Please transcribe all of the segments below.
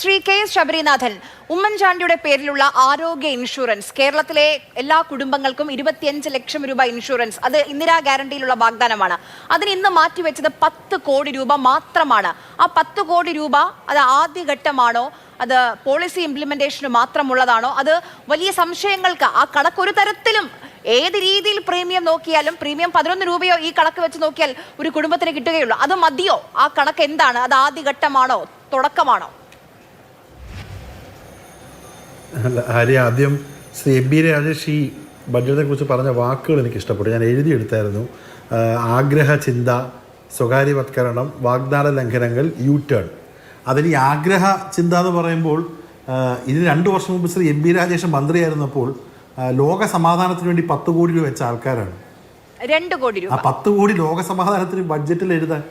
Shri K S Sabarinathan, ഉമ്മൻചാണ്ടിയുടെ പേരിലുള്ള ആരോഗ്യ ഇൻഷുറൻസ് കേരളത്തിലെ എല്ലാ കുടുംബങ്ങൾക്കും 25 ലക്ഷം രൂപ ഇൻഷുറൻസ്, അത് ഇന്ദിരാ ഗ്യാരണ്ടിയിലുള്ള വാഗ്ദാനമാണ്. അതിന് ഇന്ന് മാറ്റിവെച്ചത് 10 കോടി രൂപ മാത്രമാണ്. ആ 10 കോടി രൂപ അത് ആദ്യഘട്ടമാണോ, അത് പോളിസി ഇംപ്ലിമെന്റേഷന് മാത്രമുള്ളതാണോ? അത് വലിയ സംശയങ്ങൾക്ക്. ആ കണക്ക് ഒരു തരത്തിലും ഏത് രീതിയിൽ പ്രീമിയം നോക്കിയാലും പ്രീമിയം 11 രൂപയോ ഈ കണക്ക് വെച്ച് നോക്കിയാൽ ഒരു കുടുംബത്തിന് കിട്ടുകയുള്ളൂ. അത് മതിയോ? ആ കണക്ക് എന്താണ്? അത് ആദ്യഘട്ടമാണോ, തുടക്കമാണോ? അല്ല, ആദ്യം ശ്രീ എം ബി രാജേഷ് ഈ ബഡ്ജറ്റിനെ കുറിച്ച് പറഞ്ഞ വാക്കുകൾ എനിക്ക് ഇഷ്ടപ്പെട്ടു. ഞാൻ എഴുതിയെടുത്തായിരുന്നു. ആഗ്രഹ ചിന്ത, സ്വകാര്യവത്കരണം, വാഗ്ദാന ലംഘനങ്ങൾ, യു ടേൺ. അതിൽ ഈ ആഗ്രഹ ചിന്ത എന്ന് പറയുമ്പോൾ ഇതിന് 2 വർഷം മുമ്പ് ശ്രീ എം ബി രാജേഷ് മന്ത്രിയായിരുന്നപ്പോൾ ലോക സമാധാനത്തിന് വേണ്ടി 10 കോടി രൂപ വെച്ച ആൾക്കാരാണ്. 2 കോടി രൂപ, 10 കോടി ലോക സമാധാനത്തിന് ബഡ്ജറ്റിൽ എഴുതാൻ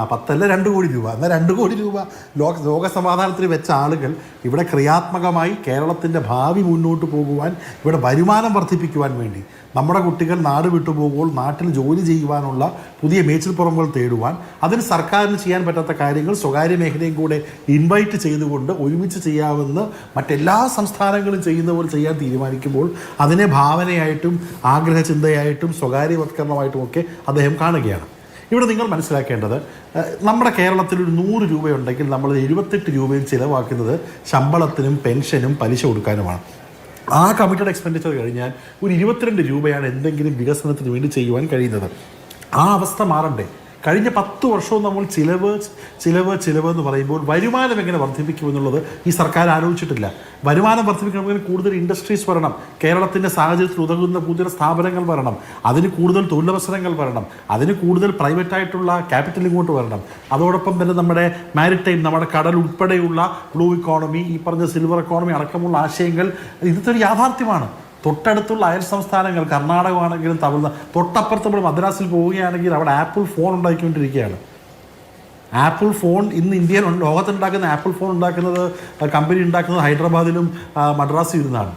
10 അല്ല 2 കോടി രൂപ. എന്നാൽ 2 കോടി രൂപ ലോക സമാധാനത്തിന് വെച്ച ആളുകൾ ഇവിടെ ക്രിയാത്മകമായി കേരളത്തിൻ്റെ ഭാവി മുന്നോട്ട് പോകുവാൻ, ഇവിടെ വരുമാനം വർദ്ധിപ്പിക്കുവാൻ വേണ്ടി, നമ്മുടെ കുട്ടികൾ നാട് വിട്ടുപോകുമ്പോൾ നാട്ടിൽ ജോലി ചെയ്യുവാനുള്ള പുതിയ മേച്ചിൽപ്പുറങ്ങൾ തേടുവാൻ, അതിന് സർക്കാരിന് ചെയ്യാൻ പറ്റാത്ത കാര്യങ്ങൾ സ്വകാര്യ മേഖലയും കൂടെ ഇൻവൈറ്റ് ചെയ്തുകൊണ്ട് ഒരുമിച്ച് ചെയ്യാമെന്ന് മറ്റെല്ലാ സംസ്ഥാനങ്ങളും ചെയ്യുന്ന പോലെ ചെയ്യാൻ തീരുമാനിക്കുമ്പോൾ അതിനെ ഭാവനയായിട്ടും ആഗ്രഹചിന്തയായിട്ടും സ്വകാര്യവത്കരണമായിട്ടും ഒക്കെ അദ്ദേഹം കാണുകയാണ്. ഇവിടെ നിങ്ങൾ മനസ്സിലാക്കേണ്ടത്, നമ്മുടെ കേരളത്തിൽ ഒരു 100 രൂപയുണ്ടെങ്കിൽ നമ്മൾ 78 രൂപയും ചിലവാക്കുന്നത് ശമ്പളത്തിനും പെൻഷനും പലിശ കൊടുക്കാനുമാണ്. ആ കമ്മിറ്റഡ് എക്സ്പെൻഡിച്ചർ കഴിഞ്ഞാൽ ഒരു 22 രൂപയാണ് എന്തെങ്കിലും വികസനത്തിന് വേണ്ടി ചെയ്യുവാൻ കഴിയുന്നത്. ആ അവസ്ഥ മാറണ്ടേ? കഴിഞ്ഞ 10 വർഷവും നമ്മൾ ചിലവ് എന്ന് പറയുമ്പോൾ വരുമാനം എങ്ങനെ വർദ്ധിപ്പിക്കുമെന്നുള്ളത് ഈ സർക്കാർ ആലോചിച്ചിട്ടില്ല. വരുമാനം വർദ്ധിപ്പിക്കണമെങ്കിൽ കൂടുതൽ ഇൻഡസ്ട്രീസ് വരണം, കേരളത്തിൻ്റെ സാഹചര്യത്തിൽ ഉതകുന്ന പുതിയ സ്ഥാപനങ്ങൾ വരണം, അതിന് കൂടുതൽ തൊഴിലവസരങ്ങൾ വരണം, അതിന് കൂടുതൽ പ്രൈവറ്റായിട്ടുള്ള ക്യാപിറ്റൽ ഇങ്ങോട്ട് വരണം. അതോടൊപ്പം തന്നെ നമ്മുടെ മാരിടൈം, നമ്മുടെ കടൽ ഉൾപ്പെടെയുള്ള ബ്ലൂ ഇക്കോണമി, ഈ പറഞ്ഞ സിൽവർ എക്കോണമി അടക്കമുള്ള ആശയങ്ങൾ ഇതൊരു യാഥാർത്ഥ്യമാണ്. തൊട്ടടുത്തുള്ള അയൽ സംസ്ഥാനങ്ങൾ, കർണാടകമാണെങ്കിലും തമിഴ്നാട്, തൊട്ടപ്പുറത്ത് നമ്മൾ മദ്രാസിൽ പോവുകയാണെങ്കിൽ അവിടെ ആപ്പിൾ ഫോൺ ഉണ്ടാക്കിക്കൊണ്ടിരിക്കുകയാണ്. ആപ്പിൾ ഫോൺ ഇന്ന് ഇന്ത്യയിൽ ലോകത്തുണ്ടാക്കുന്ന ആപ്പിൾ ഫോൺ ഉണ്ടാക്കുന്നത്, കമ്പനി ഉണ്ടാക്കുന്നത് ഹൈദരാബാദിലും മദ്രാസിലും ഇരുന്നാണ്.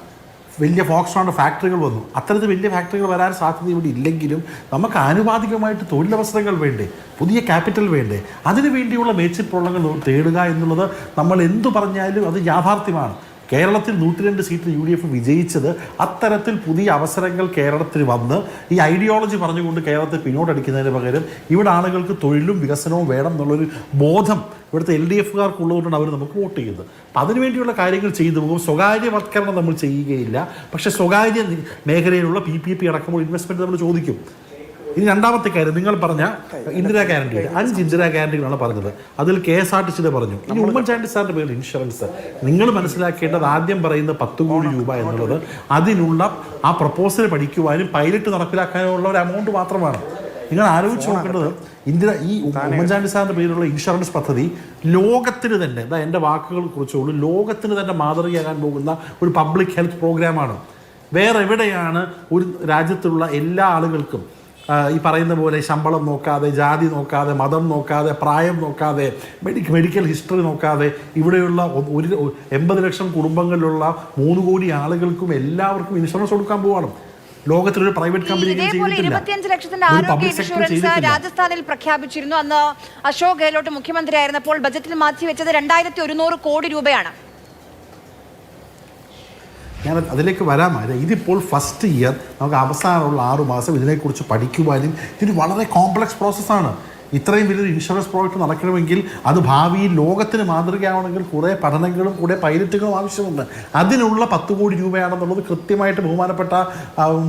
വലിയ ഫോക്സ്ട്രോണിൻ്റെ ഫാക്ടറികൾ വന്നു. അത്തരത്തിൽ വലിയ ഫാക്ടറികൾ വരാൻ സാധ്യത ഇവിടെ ഇല്ലെങ്കിലും നമുക്ക് ആനുപാതികമായിട്ട് തൊഴിലവസരങ്ങൾ വേണ്ടേ, പുതിയ ക്യാപിറ്റൽ വേണ്ടേ? അതിനു വേണ്ടിയുള്ള മേച്ചിൽപ്പുറങ്ങൾ തേടുക എന്നുള്ളത് നമ്മൾ എന്തു പറഞ്ഞാലും അത് യാഥാർത്ഥ്യമാണ്. കേരളത്തിൽ 102 സീറ്റിൽ UDF വിജയിച്ചത് അത്തരത്തിൽ പുതിയ അവസരങ്ങൾ കേരളത്തിൽ വന്ന് ഈ ഐഡിയോളജി പറഞ്ഞുകൊണ്ട് കേരളത്തെ പിന്നോട്ടടിക്കുന്നതിന് പകരം ഇവിടെ ആളുകൾക്ക് തൊഴിലും വികസനവും വേണം എന്നുള്ളൊരു ബോധം ഇവിടുത്തെ LDFകാർക്കുള്ളതുകൊണ്ടാണ് അവർ നമുക്ക് വോട്ട് ചെയ്യുന്നത്. അപ്പം അതിനുവേണ്ടിയുള്ള കാര്യങ്ങൾ ചെയ്തു പോകും. സ്വകാര്യവത്കരണം നമ്മൾ ചെയ്യുകയില്ല, പക്ഷേ സ്വകാര്യ മേഖലയിലുള്ള PPP അടക്കമുള്ള ഇൻവെസ്റ്റ്മെൻറ്റ് നമ്മൾ ചോദിക്കും. ഇനി രണ്ടാമത്തെ കാര്യം, നിങ്ങൾ പറഞ്ഞ ഇന്ദിരാ ഗ്യാരണ്ടി, 5 ഇന്ദിരാ ഗ്യാരണ്ടികളാണ് പറഞ്ഞത്. അതിൽ KSRTC പറഞ്ഞു. ഇനി ഉമ്മൻചാണ്ടി സാറിൻ്റെ പേരിൽ ഇൻഷുറൻസ്, നിങ്ങൾ മനസ്സിലാക്കേണ്ടത് ആദ്യം പറയുന്ന 10 കോടി രൂപ എന്നുള്ളത് അതിനുള്ള ആ പ്രപ്പോസൽ പഠിക്കുവാനും പൈലറ്റ് നടപ്പിലാക്കാനുമുള്ള ഒരു എമൗണ്ട് മാത്രമാണ്. നിങ്ങൾ ആലോചിച്ച് നോക്കേണ്ടത്, ഈ ഉമ്മൻചാണ്ടി സാറിൻ്റെ പേരിലുള്ള ഇൻഷുറൻസ് പദ്ധതി ലോകത്തിന് തന്നെ, എൻ്റെ വാക്കുകൾ കുറിച്ചുള്ളൂ, ലോകത്തിന് തന്നെ മാതൃകയാകാൻ പോകുന്ന ഒരു പബ്ലിക് ഹെൽത്ത് പ്രോഗ്രാമാണ്. വേറെ എവിടെയാണ് ഒരു രാജ്യത്തുള്ള എല്ലാ ആളുകൾക്കും ഈ പറയുന്ന പോലെ ശമ്പളം നോക്കാതെ, ജാതി നോക്കാതെ, മതം നോക്കാതെ, പ്രായം നോക്കാതെ, മെഡിക്കൽ ഹിസ്റ്ററി നോക്കാതെ ഇവിടെയുള്ള 80 ലക്ഷം കുടുംബങ്ങളിലുള്ള 3 കോടി ആളുകൾക്കും എല്ലാവർക്കും ഇൻഷുറൻസ് കൊടുക്കാൻ പോവാണ്. ലോകത്തിലൊരു പ്രൈവറ്റ് കമ്പനി 25 ലക്ഷത്തിന്റെ ആരോഗ്യ ഇൻഷുറൻസ് രാജസ്ഥാനിൽ പ്രഖ്യാപിച്ചിരുന്നു. അന്ന് അശോക് ഗെഹ്ലോട്ട് മുഖ്യമന്ത്രിയായിരുന്നപ്പോൾ ബജറ്റിൽ മാറ്റിവെച്ചത് 2100 കോടി രൂപയാണ്. ഞാൻ അതിലേക്ക് വരാമായിരുന്നു. ഇതിപ്പോൾ ഫസ്റ്റ് ഇയർ നമുക്ക് അവസാനമുള്ള 6 മാസം ഇതിനെക്കുറിച്ച് പഠിക്കുവാനും, ഇത് വളരെ കോംപ്ലക്സ് പ്രോസസ്സാണ്. ഇത്രയും വലിയൊരു ഇൻഷുറൻസ് പ്രോജക്റ്റ് നടക്കണമെങ്കിൽ അത് ഭാവിയിൽ ലോകത്തിന് മാതൃകയാവണമെങ്കിൽ കുറേ പഠനങ്ങളും കുറേ പൈലറ്റുകളും ആവശ്യമുണ്ട്. അതിനുള്ള 10 കോടി രൂപയാണെന്നുള്ളത് കൃത്യമായിട്ട് ബഹുമാനപ്പെട്ട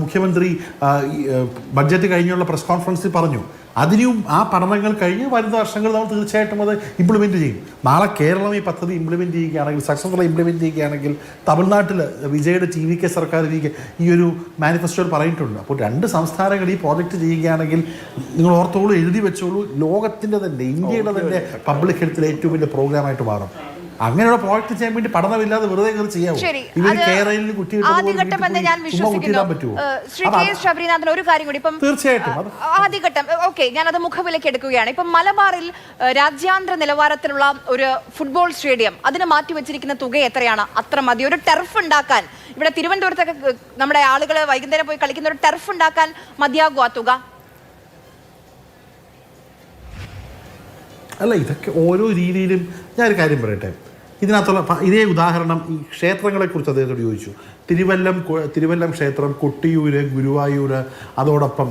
മുഖ്യമന്ത്രി ബഡ്ജറ്റ് കഴിഞ്ഞുള്ള പ്രസ് കോൺഫറൻസിൽ പറഞ്ഞു. അതിനും ആ പഠനങ്ങൾ കഴിഞ്ഞ് വരുന്ന വർഷങ്ങൾ നമ്മൾ തീർച്ചയായിട്ടും അത് ഇംപ്ലിമെൻറ്റ് ചെയ്യും. നാളെ കേരളം ഈ പദ്ധതി ഇംപ്ലിമെൻറ്റ് ചെയ്യുകയാണെങ്കിൽ, സക്സസ്ഫുള്ളായി ഇംപ്ലിമെൻറ്റ് ചെയ്യുകയാണെങ്കിൽ, തമിഴ്നാട്ടിൽ വിജയുടെ TVK സർക്കാർ ഈ ഒരു മാനിഫെസ്റ്റോയിൽ പറഞ്ഞിട്ടുണ്ട്. അപ്പോൾ 2 സംസ്ഥാനങ്ങൾ ഈ പ്രോജക്റ്റ് ചെയ്യുകയാണെങ്കിൽ നിങ്ങൾ ഓർത്തോളൂ, എഴുതി വെച്ചോളൂ, ലോകത്തിൻ്റെ തന്നെ, ഇന്ത്യയുടെ തന്നെ പബ്ലിക് ഹെൽത്തിൽ ഏറ്റവും വലിയ പ്രോഗ്രാമായിട്ട് മാറും. അങ്ങനെയുള്ള പ്രോജക്റ്റ് ചെയ്യാൻ വേണ്ടി പഠനമില്ലാതെ വെറുതെ കയറി ചെയ്യാമോ? ഇവർ കേരളത്തിൽ ശബരിനാഥൻ, ഒരു കാര്യം കൂടി, ഇപ്പം തീർച്ചയായിട്ടും ആദ്യഘട്ടം ഓക്കെ, ഞാനത് മുഖവിലേക്ക് എടുക്കുകയാണ്. ഇപ്പം മലബാറിൽ രാജ്യാന്തര നിലവാരത്തിലുള്ള ഒരു ഫുട്ബോൾ സ്റ്റേഡിയം, അതിന് മാറ്റിവെച്ചിരിക്കുന്ന തുക എത്രയാണ്? അത്ര മതി ഒരു ടർഫ് ഉണ്ടാക്കാൻ? ഇവിടെ തിരുവനന്തപുരത്തൊക്കെ നമ്മുടെ ആളുകൾ വൈകുന്നേരം പോയി കളിക്കുന്ന ഒരു ടർഫ് ഉണ്ടാക്കാൻ മതിയാകും ആ തുക? അല്ല, ഇതൊക്കെ ഓരോ രീതിയിലും. ഞാനൊരു കാര്യം പറയട്ടെ, ഇതിനകത്തുള്ള ഇതേ ഉദാഹരണം ഈ ക്ഷേത്രങ്ങളെക്കുറിച്ച് അദ്ദേഹത്തോട് ചോദിച്ചു. തിരുവല്ലം ക്ഷേത്രം, കൊട്ടിയൂർ, ഗുരുവായൂർ, അതോടൊപ്പം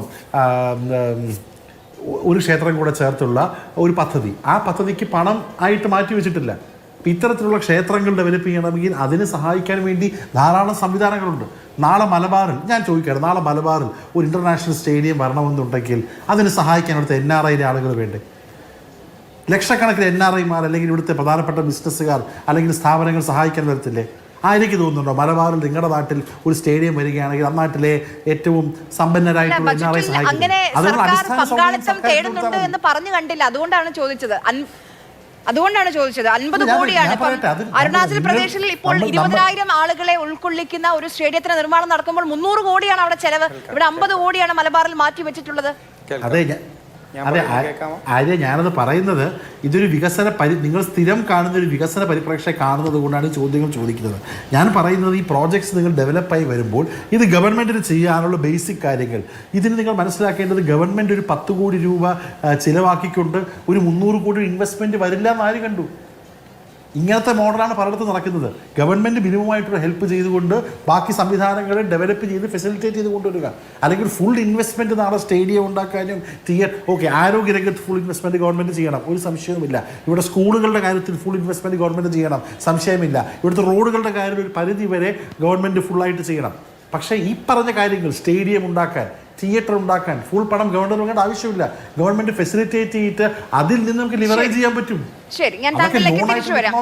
ഒരു ക്ഷേത്രം കൂടെ ചേർത്തുള്ള ഒരു പദ്ധതി. ആ പദ്ധതിക്ക് പണം ആയിട്ട് മാറ്റി വെച്ചിട്ടില്ല. ഇത്തരത്തിലുള്ള ക്ഷേത്രങ്ങൾ ഡെവലപ്പ് ചെയ്യണമെങ്കിൽ അതിനെ സഹായിക്കാൻ വേണ്ടി ധാരാളം സംവിധാനങ്ങളുണ്ട്. നാളെ മലബാറിൽ ഞാൻ ചോദിക്കുകയാണ്, നാളെ മലബാറിൽ ഒരു ഇൻ്റർനാഷണൽ സ്റ്റേഡിയം വരണമെന്നുണ്ടെങ്കിൽ അതിന് സഹായിക്കാൻ ഇവിടുത്തെ NRI ആളുകൾ വേണ്ടേ? ലക്ഷക്കണക്കിന് NRIമാർ അല്ലെങ്കിൽ ഇവിടുത്തെ പ്രധാനപ്പെട്ട ബിസിനസ്സുകാർ അല്ലെങ്കിൽ സ്ഥാപനങ്ങൾ സഹായിക്കാൻ വരത്തില്ലേ? എനിക്ക് തോന്നുന്നുണ്ടോ മലബാറിൽ നിങ്ങളുടെ നാട്ടിൽ ഒരു സ്റ്റേഡിയം വരികയാണെങ്കിൽ ആ നാട്ടിലെ ഏറ്റവും സമ്പന്നരായിട്ടുള്ള NRI പങ്കാളിത്തം തേടുന്നുണ്ട് എന്ന് പറഞ്ഞു കണ്ടില്ല. അതുകൊണ്ടാണ് ചോദിച്ചത്. 50 കോടിയാണ് അരുണാചൽ പ്രദേശിൽ ഇപ്പോൾ 20,000 ആളുകളെ ഉൾക്കൊള്ളിക്കുന്ന ഒരു സ്റ്റേഡിയത്തിന് നിർമ്മാണം നടക്കുമ്പോൾ 300 കോടിയാണ് അവിടെ ചെലവ്. ഇവിടെ 50 കോടിയാണ് മലബാറിൽ മാറ്റി വെച്ചിട്ടുള്ളത്. അതെ ഞാനത് പറയുന്നത് ഇതൊരു നിങ്ങൾ സ്ഥിരം കാണുന്ന ഒരു വികസന പരിപ്രേക്ഷയെ കാണുന്നത് കൊണ്ടാണ് ഈ ചോദ്യങ്ങൾ ചോദിക്കുന്നത്. ഞാൻ പറയുന്നത് ഈ പ്രോജക്ട്സ് നിങ്ങൾ ഡെവലപ്പായി വരുമ്പോൾ ഇത് ഗവൺമെൻറ്റിന് ചെയ്യാനുള്ള ബേസിക് കാര്യങ്ങൾ ഇതിന് നിങ്ങൾ മനസ്സിലാക്കേണ്ടത് ഗവൺമെൻറ് ഒരു 10 കോടി രൂപ ചിലവാക്കിക്കൊണ്ട് ഒരു 300 കോടി ഇൻവെസ്റ്റ്മെൻറ്റ് വരില്ല എന്ന് ആര് കണ്ടു? ഇങ്ങനത്തെ മോഡലാണ് പലയിടത്തും നടക്കുന്നത്. ഗവൺമെൻറ് മിനിമമായിട്ടൊരു ഹെൽപ്പ് ചെയ്തുകൊണ്ട് ബാക്കി സംവിധാനങ്ങളെ ഡെവലപ്പ് ചെയ്ത് ഫെസിലിറ്റേറ്റ് ചെയ്ത് കൊണ്ടുവരിക. അല്ലെങ്കിൽ ഫുൾ ഇൻവെസ്റ്റ്മെൻറ്റ് നാളെ സ്റ്റേഡിയം ഉണ്ടാക്കാനും ആരോഗ്യരംഗത്ത് ഫുൾ ഇൻവെസ്റ്റ്മെൻറ്റ് ഗവൺമെൻറ് ചെയ്യണം, ഒരു സംശയവുമില്ല. ഇവിടെ സ്കൂളുകളുടെ കാര്യത്തിൽ ഫുൾ ഇൻവെസ്റ്റ്മെൻറ്റ് ഗവൺമെൻറ് ചെയ്യണം, സംശയമില്ല. ഇവിടുത്തെ റോഡുകളുടെ കാര്യത്തിൽ ഒരു പരിധി വരെ ഗവൺമെൻറ് ഫുള്ളായിട്ട് ചെയ്യണം. പക്ഷേ ഈ പറഞ്ഞ കാര്യങ്ങൾ സ്റ്റേഡിയം ഉണ്ടാക്കാൻ, തിയേറ്റർ ഉണ്ടാക്കാൻ ഫുൾ പണം ഗവൺമെൻറ് കൊടുക്കേണ്ട ആവശ്യമില്ല. ഗവൺമെൻറ് ഫെസിലിറ്റേറ്റ് ചെയ്തിട്ട് അതിൽ നിന്ന് നമുക്ക് ലിവറേജ് ചെയ്യാൻ പറ്റും. ശരി, ഞാൻ താങ്കളിലേക്ക് തിരിച്ചു വരാം.